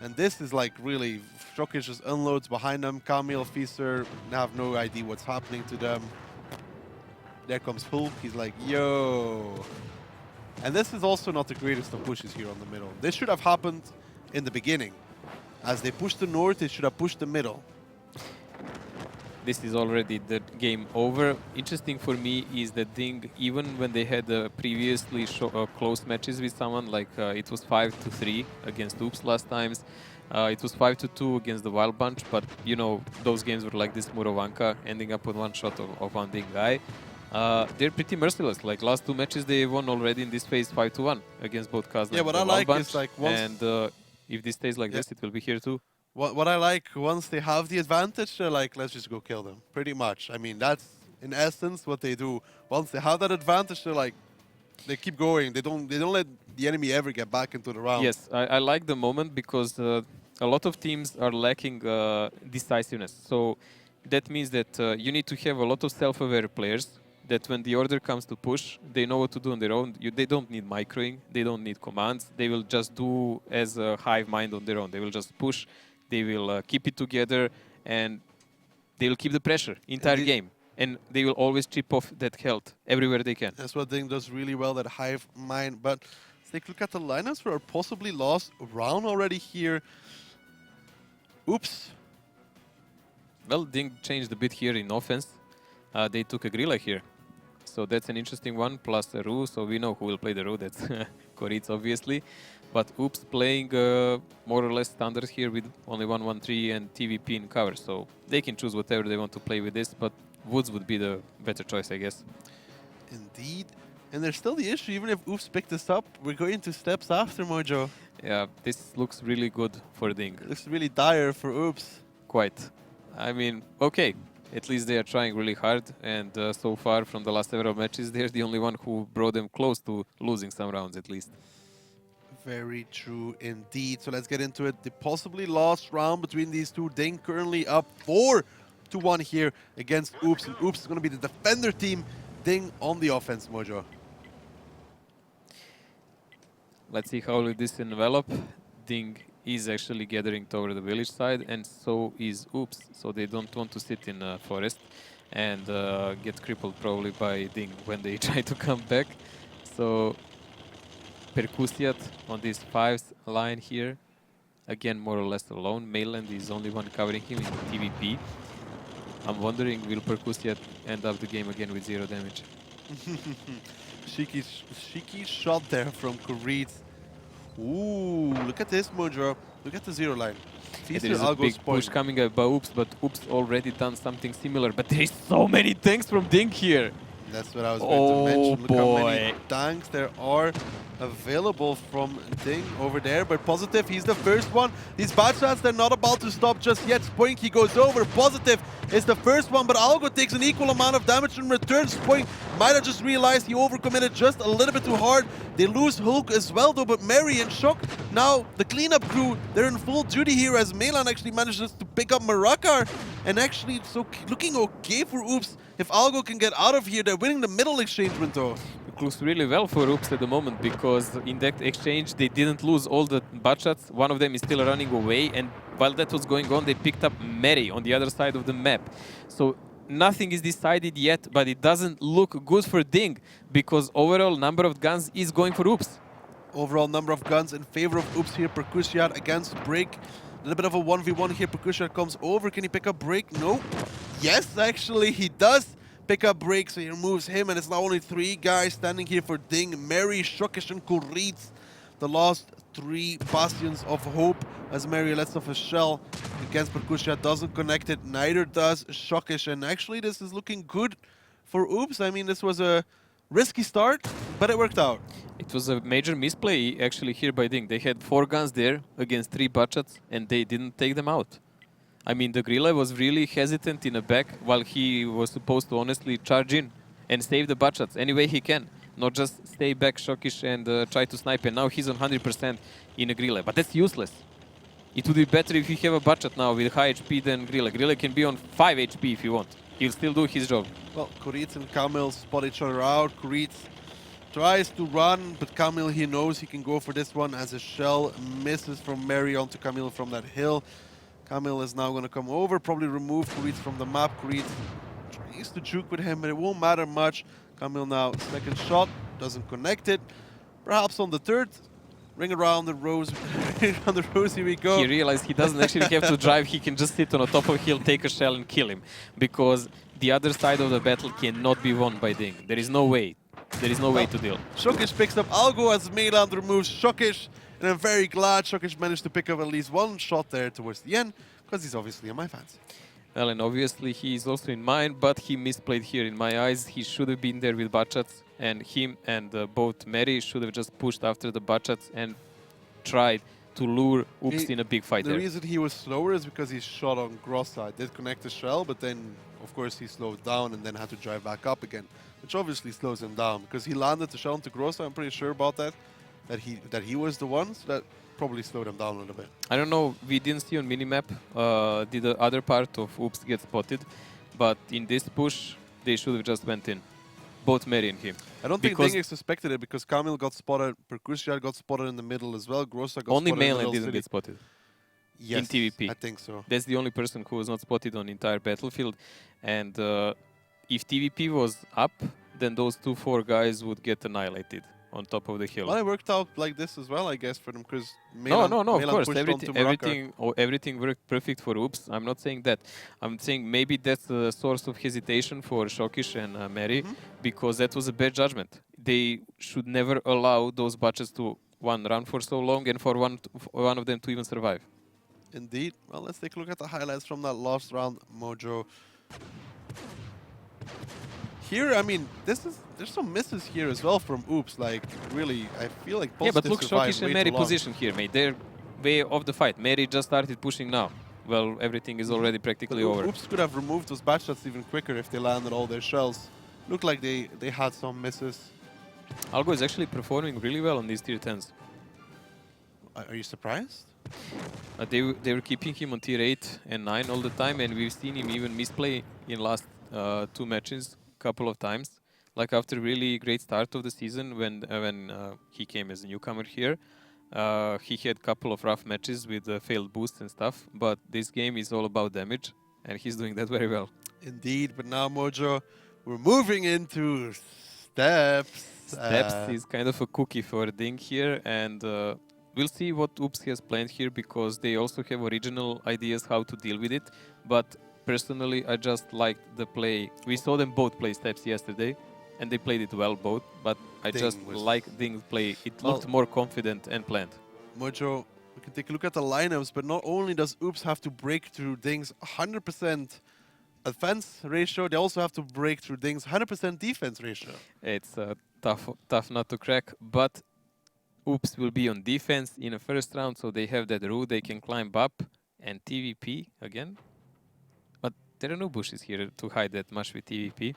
And this is like really, Shokish just unloads behind them. Kamil, Feaster have no idea what's happening to them. There comes Hulk, he's like, yo. And this is also not the greatest of pushes here on the middle. This should have happened in the beginning. As they push the north, they should have pushed the middle. This is already the game over. Interesting for me is that DiNG, even when they had previously close matches with someone, like it was 5-3 against Oops last times, it was 5-2 against the Wild Bunch, but you know, those games were like this Murovanka, ending up with one shot of one DiNG guy. They're pretty merciless. Like last 2 matches, they won already in this phase 5-1 against both Kazna and the Wild Bunch. Is like once and if this stays like this, it will be here too. What I like, once they have the advantage, they're like, let's just go kill them. Pretty much. I mean, that's in essence what they do. Once they have that advantage, they're like, they keep going. They don't let the enemy ever get back into the round. Yes, I like the moment because a lot of teams are lacking decisiveness. So that means that you need to have a lot of self-aware players that when the order comes to push, they know what to do on their own. They don't need microing, they don't need commands. They will just do as a hive mind on their own. They will just push, they will keep it together, and they will keep the pressure entire game. And they will always chip off that health everywhere they can. That's what DiNG does really well, that hive mind. But let's take a look at the lineups for our possibly lost round already here. Oops. Well, DiNG changed a bit here in offense. They took a Grilla here. So that's an interesting one, plus a Ru, so we know who will play the Ru, that's Koritz obviously. But Oops playing more or less standard here with only 1-1-3 and TVP in cover, so they can choose whatever they want to play with this, but Woods would be the better choice, I guess. Indeed. And there's still the issue, even if Oops picked this up, we're going to steps after Mojo. Yeah, this looks really good for DiNG. It looks really dire for Oops. Quite. I mean, okay. At least they are trying really hard, and so far from the last several matches, they're the only one who brought them close to losing some rounds at least. Very true indeed. So let's get into it. The possibly lost round between these two. DiNG currently up 4-1 here against Oops. And Oops is going to be the defender team. DiNG on the offense, Mojo. Let's see how will this envelop. DiNG is actually gathering toward the village side, and so is Oops. So they don't want to sit in a forest and get crippled probably by DiNG when they try to come back. So Percusiat on this 5th line here, again more or less alone. Mainland is only one covering him in TVP. I'm wondering, will Percusiat end up the game again with 0 damage? Cheeky shot there from Koritz. Ooh, look at this, Mojo. Look at the 0 line. There is a big push coming up by Oops, but Oops already done something similar. But there is so many tanks from DiNG here. That's what I was going to mention. Look boy. how many tanks there are available from DiNG over there. But Positive, he's the first one. These bad shots, they're not about to stop just yet. Spoink, he goes over. Positive is the first one, but Algo takes an equal amount of damage in return. Spoink might have just realized he overcommitted just a little bit too hard. They lose Hulk as well though, but Mary and Shock, now the cleanup crew, they're in full duty here as Melan actually manages to pick up Marakar. And actually it's looking okay for Oops. If Algo can get out of here, they're winning the middle exchange window. It looks really well for Oops at the moment, because in that exchange they didn't lose all the butt shots. One of them is still running away, and while that was going on, they picked up Mary on the other side of the map. So nothing is decided yet, but it doesn't look good for DiNG, because overall number of guns is going for Oops. Overall number of guns in favor of Oops here. Percusiat against Break. A little bit of a 1v1 here. Percusiat comes over. Can he pick up Break? No. Yes, actually, he does pick up Break, so he removes him, and it's now only 3 guys standing here for DiNG. Mary, Shokish, and Koritz. The last 3 bastions of hope, as Mary lets off a shell against Percusiat. Doesn't connect it, neither does Shokish. And actually, this is looking good for Oops. I mean, this was a risky start, but it worked out. It was a major misplay actually here by DiNG. They had 4 guns there against 3 butt shots, and they didn't take them out. I mean, the Grilla was really hesitant in the back while he was supposed to honestly charge in and save the butt shots any way he can. Not just stay back Shokish and try to snipe, and now he's on 100% in a Grilla. But that's useless. It would be better if you have a butt shot now with high HP than Grilla. Grilla can be on 5 HP if you want. He'll still do his job. Well, Koritz and Kamil spot each other out. Koritz tries to run, but Kamil, he knows he can go for this one as a shell misses from Mary onto Kamil from that hill. Kamil is now going to come over, probably remove Koritz from the map. Koritz tries to juke with him, but it won't matter much. Kamil now, second shot, doesn't connect it. Perhaps on the third. Ring around the rose, on the rose, here we go. He realized he doesn't actually have to drive, he can just sit on the top of a hill, take a shell and kill him. Because the other side of the battle cannot be won by DiNG. There is no way. There is no way to deal. Shokish picks up Algo as Meland removes Shokish. And I'm very glad Shokish managed to pick up at least 1 shot there towards the end, because he's obviously on my fancy. Well, and obviously he is also in mine, but he misplayed here in my eyes. He should have been there with butt shots, and him and both Mary should have just pushed after the butt shots and tried to lure Oops in a big fight there. The reason he was slower is because he shot on cross side. Did connect the shell, but then, of course, he slowed down and then had to drive back up again, which obviously slows him down, because he landed the shell onto cross side, I'm pretty sure about that. that he was the one, so that probably slowed him down a little bit. I don't know, we didn't see on minimap did the other part of Oops get spotted, but in this push, they should have just went in. Both Mary and him. I don't think DiNG suspected it because Kamil got spotted, Percussion got spotted in the middle as well, Grossa got only spotted in the Mainland middle didn't get spotted. Yes, in TVP. I think so. That's the only person who was not spotted on the entire battlefield. And if TVP was up, then those 2-4 guys would get annihilated on top of the hill. Well, it worked out like this as well, I guess, for them, because No, of course, everything worked perfect for Oops. I'm not saying that. I'm saying maybe that's a source of hesitation for Shokish and Mary, because that was a bad judgment. They should never allow those batches to run for so long and for one of them to even survive. Indeed. Well, let's take a look at the highlights from that last round, Mojo. Here, I mean, there's some misses here as well from Oops. Like, really, I feel like yeah, but look, Shokish and Mary position here, mate. They're way off the fight. Mary just started pushing now. Well, everything is already practically over. Oops could have removed those batch shots even quicker if they landed all their shells. Looked like they had some misses. Algo is actually performing really well on these tier 10s. Are you surprised? They were keeping him on tier 8 and 9 all the time, and we've seen him even misplay in last 2 matches couple of times. Like after really great start of the season when he came as a newcomer here, he had couple of rough matches with failed boosts and stuff, but this game is all about damage, and he's doing that very well. Indeed, but now Mojo, we're moving into steps. Steps is kind of a cookie for DiNG here, and we'll see what Oops has planned here, because they also have original ideas how to deal with it. But personally, I just liked the play. We saw them both play steps yesterday, and they played it well both. But I just like DiNG's play. It looked more confident and planned. Mojo, we can take a look at the lineups, but not only does Oops have to break through DiNG's 100% offense ratio, they also have to break through DiNG's 100% defense ratio. It's a tough nut to crack, but Oops will be on defense in the first round, so they have that rule they can climb up and TVP again. But there are no bushes here to hide that much with TVP.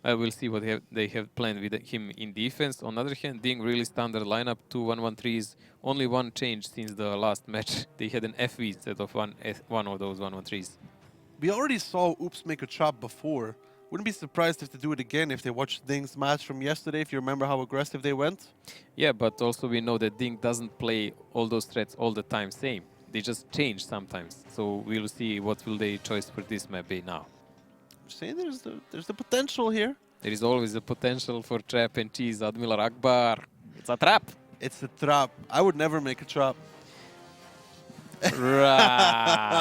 We'll see what they have planned with him in defense. On the other hand, DiNG really standard lineup, 2 1-1-3s. Only one change since the last match. They had an FV instead of one of those 1-1-3s. We already saw Oops make a trap before. Wouldn't be surprised if they do it again if they watched DiNG's match from yesterday, if you remember how aggressive they went. Yeah, but also we know that DiNG doesn't play all those threats all the time same. They just change sometimes. So we'll see what will they choice for this map be now. I'm saying there's the potential here. There is always a potential for trap and cheese, Admiral Akbar. It's a trap. It's a trap. I would never make a trap. Right.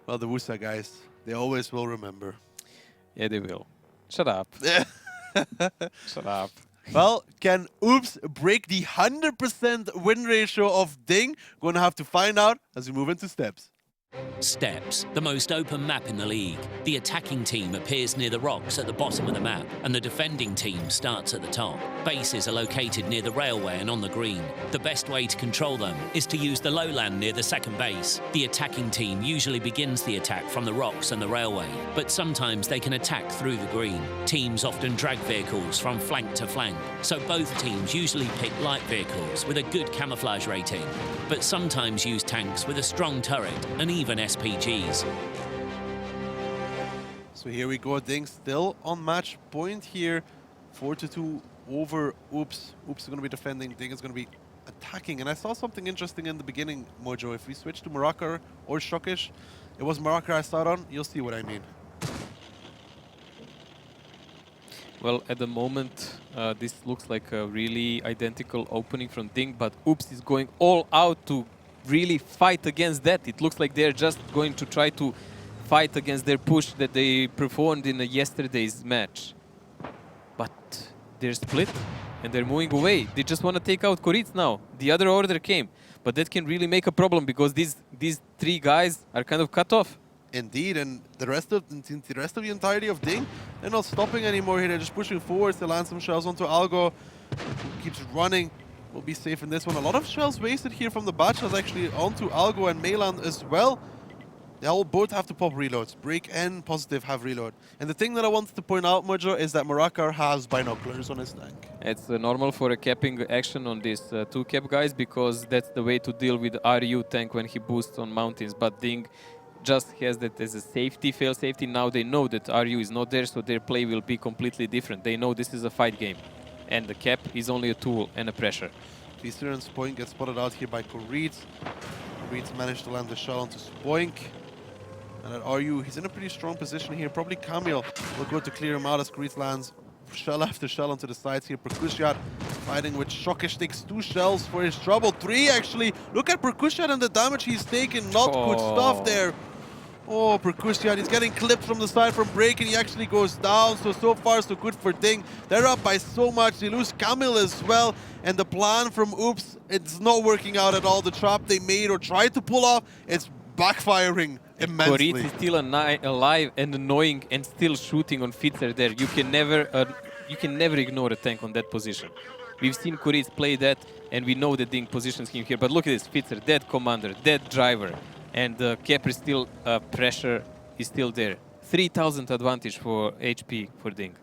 Well, the Wusa guys, they always will remember. Yeah, they will. Shut up. Shut up. Well, can Oops break the 100% win ratio of DiNG? Gonna have to find out as we move into steps. Steps, the most open map in the league. The attacking team appears near the rocks at the bottom of the map, and the defending team starts at the top. Bases are located near the railway and on the green. The best way to control them is to use the lowland near the second base. The attacking team usually begins the attack from the rocks and the railway, but sometimes they can attack through the green. Teams often drag vehicles from flank to flank, so both teams usually pick light vehicles with a good camouflage rating, but sometimes use tanks with a strong turret and even SPGs. So here we go, DiNG still on match point here. 4-2 over Oops. Oops is going to be defending, DiNG is going to be attacking. And I saw something interesting in the beginning, Mojo. If we switch to Moraka or Shokish, it was Moraka I started on, you'll see what I mean. Well, at the moment, this looks like a really identical opening from DiNG, but Oops is going all out to really fight against that. It looks like they're just going to try to fight against their push that they performed in yesterday's match. But they're split and they're moving away. They just want to take out Koritz now. The other order came, but that can really make a problem because these 3 guys are kind of cut off. Indeed, and the rest of the entirety of DiNG, they're not stopping anymore here. They're just pushing forwards. They land some shells onto Algo, who keeps running. Will be safe in this one. A lot of shells wasted here from the Bachas actually onto Algo and Meyland as well. They all both have to pop reloads. Break and Positive have reload. And the thing that I wanted to point out, Mojo, is that Marakar has binoculars on his tank. It's normal for a capping action on these two cap guys because that's the way to deal with RU tank when he boosts on mountains. But DiNG just has that as a safety, fail safety. Now they know that RU is not there, so their play will be completely different. They know this is a fight game. And the cap is only a tool and a pressure. Feaster and Spoink get spotted out here by Koreeds. Koreeds managed to land the shell onto Spoink. And at RU, he's in a pretty strong position here. Probably Camille will go to clear him out as Koreeds lands shell after shell onto the sides here. Percussion fighting with Shockish, takes 2 shells for his trouble. 3 actually. Look at Percussion and the damage he's taken. Not good stuff there. Oh, Percussion, he's getting clipped from the side from Break and he actually goes down. So far so good for DiNG. They're up by so much. They lose Camille as well. And the plan from Oops, it's not working out at all. The trap they made or tried to pull off, it's backfiring immensely. Koreeds is still alive and annoying and still shooting on Fitzer there. You can never ignore a tank on that position. We've seen Koreeds play that and we know that DiNG positions him here. But look at this, Fitzer, dead commander, dead driver. And the cap is still, pressure is still there. 3000 advantage for HP for DiNG.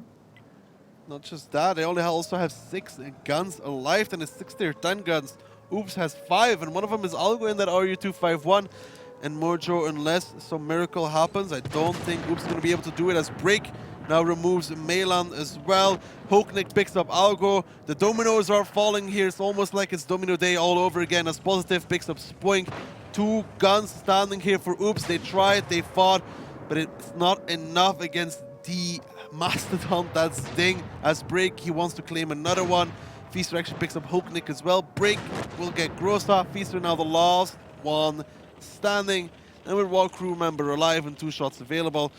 Not just that, they only also have 6 guns alive and it's 6 tier 10 guns. Oops has 5 and one of them is Algo in that RU251. And Mojo, unless some miracle happens, I don't think Oops is going to be able to do it as Break now removes Melan as well. Hoknik picks up Algo. The dominoes are falling here. It's almost like it's domino day all over again as Positive picks up Spoink. 2 guns standing here for Oops. They tried, they fought, but it's not enough against the Mastodon. That's DiNG. As Break, he wants to claim another one. Feaster actually picks up Hoknik as well. Break will get Grossa. Feaster now the last one standing, and with one crew member alive and 2 shots available,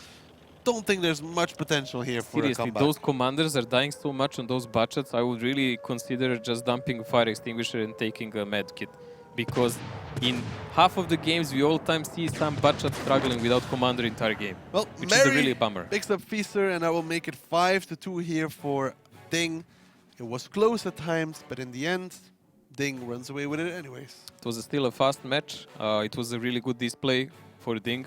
don't think there's much potential here for a comeback. Those commanders are dying so much on those budgets. I would really consider just dumping fire extinguisher and taking a med kit, because in half of the games we all time see some budget struggling without commander entire game, well, which Mary is a really bummer. Picks up Feaster, and that will make it 5-2 here for DiNG. It was close at times, but in the end, DiNG runs away with it anyways. It was still a fast match. It was a really good display for DiNG.